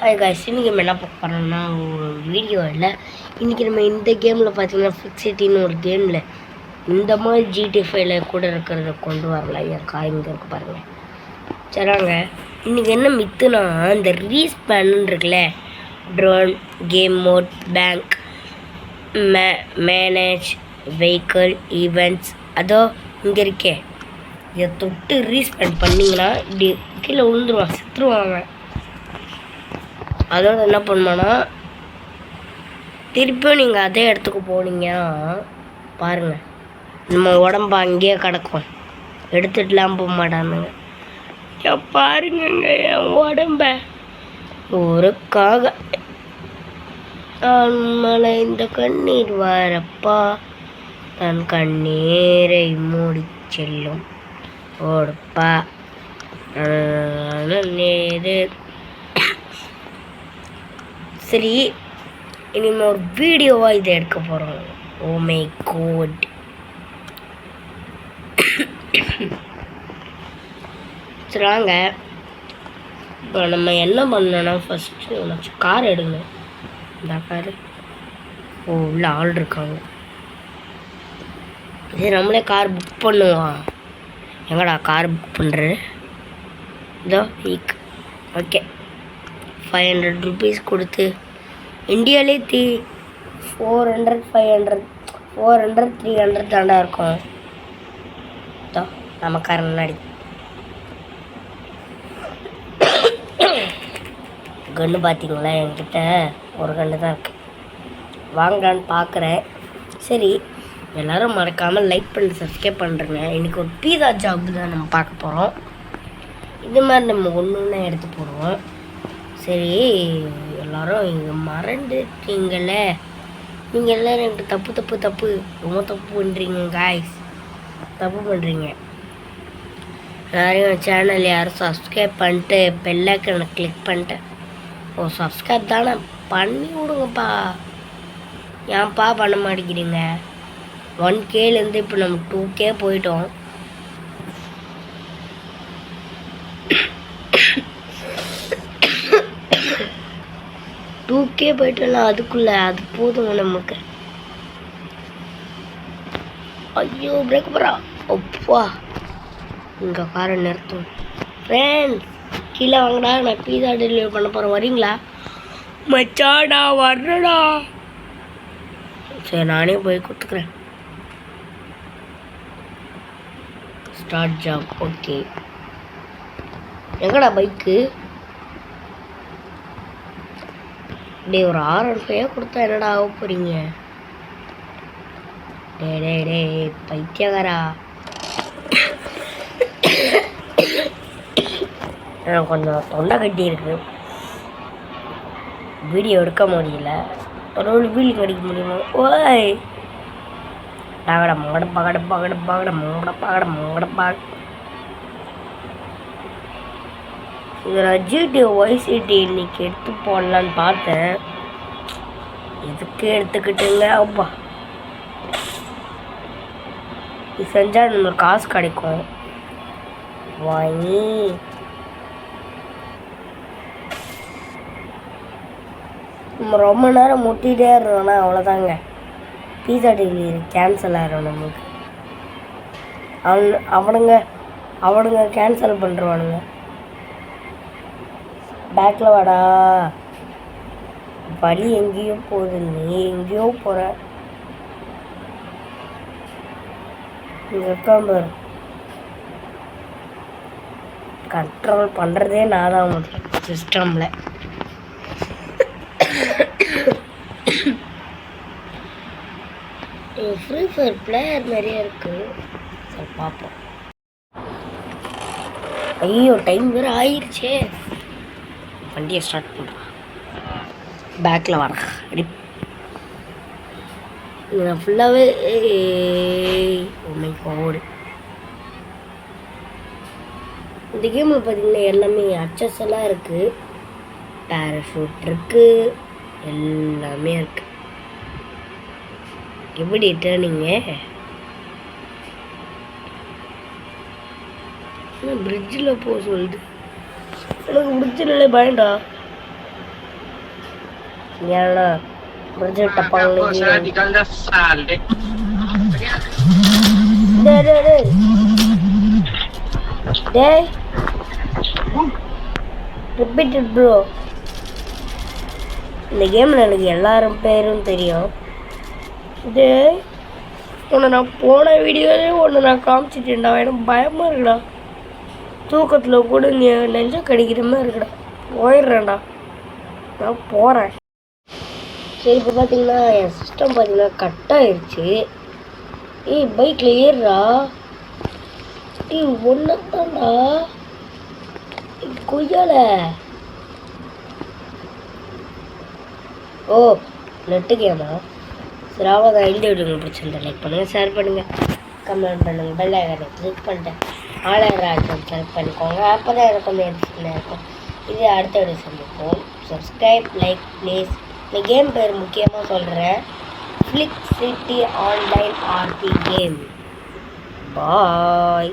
Hi guys, இன்றைக்கி நம்ம என்ன பார்க்க போகிறோம்னா ஒரு வீடியோ இல்லை. இன்றைக்கி நம்ம இந்த கேமில் பார்த்தீங்கன்னா ஃபிக்ஸிட்டின்னு ஒரு கேமில் இந்த மாதிரி GTA 5 கூட இருக்கிறத கொண்டு வரலாம். என் காய் இங்கே இருக்கு பாருங்கள். சரிங்க, இன்றைக்கி என்ன மித்துனா இந்த ரீஸ்பேன் இருக்குல்ல, drone, game mode, bank, manage, vehicle, events, அதோ இங்கே இருக்கே, இதை தொட்டு ரீஸ்பேன் பண்ணிங்கன்னா இப்படி கீழே விழுந்துருவான், செத்துருவாங்க. அதோட என்ன பண்ணோன்னா திருப்பியும் நீங்கள் அதே இடத்துக்கு போனீங்கன்னா பாருங்கள், நம்ம உடம்பு அங்கேயே கிடக்கும், எடுத்துட்டுலாம் போக மாட்டானுங்க. பாருங்கங்க என் உடம்ப ஒருக்காக மலை இந்த கண்ணீர் வரப்பா தன் கண்ணீரை மூடி செல்லும் ஓடுப்பா நேரு. சரி, இனிமே ஒரு வீடியோவாக இதை எடுக்க போகிறோம். Oh my god. சரிங்க, இப்போ நம்ம என்ன பண்ணோன்னா ஃபஸ்ட்டு உனக்கு கார் எடுங்க. இந்த காரு உள்ள ஆள் இருக்காங்க. சரி, நம்மளே கார் புக் பண்ணுவோம். எங்கடா கார் புக் பண்ணுறது? இதோ ஓகே, 500 rupees கொடுத்து இந்தியாவிலே 400 500 400 300 தாண்டா இருக்கும். நம்ம கார் முன்னாடி கன்று பார்த்தீங்களா? என்கிட்ட ஒரு கன்று தான் இருக்கு, வாங்கலான்னு பார்க்குறேன். சரி, எல்லோரும் மறக்காமல் லைக் பண்ணி சப்ஸ்கிரைப் பண்ணுறேங்க. இன்றைக்கி ஒரு பீஸா ஜாப் தான் நம்ம பார்க்க போகிறோம். இது மாதிரி நம்ம ஒன்று ஒன்றா எடுத்து போடுவோம். சரி, எல்லோரும் இங்கே மறந்துட்டீங்களே, நீங்கள் எல்லோரும் எனக்கு தப்பு ரொம்ப தப்பு பண்ணுறீங்க காய்ஸ், தப்பு பண்ணுறீங்க. எல்லாரையும் சேனல் யாரும் சப்ஸ்கிரைப் பண்ணிட்டு பெல் ஐக்கனை கிளிக் பண்ணிட்டு, ஓ சப்ஸ்கிரைப் தானே பண்ணி விடுங்கப்பா. ஏன்ப்பா பண்ண மாட்டேங்கிறீங்க? 1Kலேருந்து இப்போ நம்ம 2K போயிட்டோம். போயிட்டோம்னா அதுக்குள்ள அது போதுங்க நமக்கு. ஐயோ பிரேக் போறா. அப்பா, இங்கே காரை நிறுத்தும். ஃப்ரெண்ட்ஸ், கீழே வாங்கடா, நான் பீஸா டெலிவரி பண்ண போகிறேன், வரீங்களா? மச்சாடா வர்றடா. சரி, நானே போய் கொடுத்துக்கிறேன். Start job. ஓகே, எங்கடா பைக்கு? டே, ஒரு 600 கொடுத்தா என்னடா ஆக போகிறீங்க? டே பைத்தியகாரா. எனக்கு கொஞ்சம் தொண்டை கட்டி இருக்கு, வீடியோ எடுக்க முடியல. ஒரு வீடியோ கடிக்க முடியுமா? ஓய் டாகட மங்கட பகட பகட பகட மங்கட பகட மங்கட பாக. இதில் GTA இன்னைக்கு எடுத்து போடலான்னு பார்த்தேன். எதுக்கு எடுத்துக்கிட்டுங்க? அப்பா, இது செஞ்சால் நம்மளுக்கு காசு கிடைக்கும். வாங்கி நம்ம ரொம்ப நேரம் முட்டிகிட்டே இருந்தோம்னா அவ்வளோதாங்க, பீஸா டெலிவரி கேன்சல் ஆகிடும் நமக்கு. அவனுங்க கேன்சல் பண்ணுறானுங்க. பேக்கில் வாடா, வழி எங்கேயோ போகுது, நீ எங்கேயோ போகிற. இங்கே உட்காந்து கண்ட்ரோல் பண்ணுறதே நான் தான் முடியும் சிஸ்டமில். ஃப்ரீ ஃபயர் பிளேயர் நிறைய இருக்குது. சரி பார்ப்போம். ஐயோ, டைம் வேறு ஆயிடுச்சே. வண்டியை ஸ்டார்ட் பண்ணுறேன். பேக்கில் வர நான் ஃபுல்லாகவே ஓடு. இந்த கேமில் பார்த்தீங்கன்னா எல்லாமே அச்சஸ் எல்லாம் இருக்குது, பேராஷூட் இருக்குது, எல்லாமே இருக்குது. எப்படி டேர்னிங்க? பிரிட்ஜில் போக சொல்லுது. எனக்கு பிடிச்ச பயண்டா. ஏன்னா முடிஞ்ச டப்பாங்க டேய் ரிப்பீட்டட் ப்ரோ. இந்த கேமில் எனக்கு எல்லாரும் பேரும் தெரியும். டேய் உன்னை நான் போன வீடியோவே ஒன்று நான் காமிச்சிட்டேன்டா. எனக்கு பயமாக இருக்குடா. தூக்கத்தில் கூட நீ நெஞ்ச கடிக்கிற மாதிரி இருக்குடா. போயிடுறேன்டா. நான் போகிறேன். சரி இப்போ பார்த்தீங்கன்னா என் சிஸ்டம் பார்த்தீங்கன்னா கட் ஆயிடுச்சு. ஏய் பைக்கில் ஏறுறா. ஏய் ஒன்று தான்டா கொய்யால. ஓ நெட்டு கேமா. சரி அவ்வளோதான். இந்த வீடியோ உங்களுக்கு பிடிச்சிருந்தா லைக் பண்ணுங்கள், ஷேர் பண்ணுங்கள், கமெண்ட் பண்ணுங்கள், பெல் ஐக்கானை கிளிக் பண்ணிட்டேன் ஆலராஜன் செலக்ட் பண்ணிக்கோங்க. அப்போ தான் எனக்கு கொஞ்சம் இன்ட்ரெஸ்டிங்காக இருக்கும். இதே அடுத்த வீடியோ சந்திப்போம். Subscribe like please. இந்த கேம் பேர் முக்கியமாக சொல்கிறேன், Flick City online RP game. பாய்.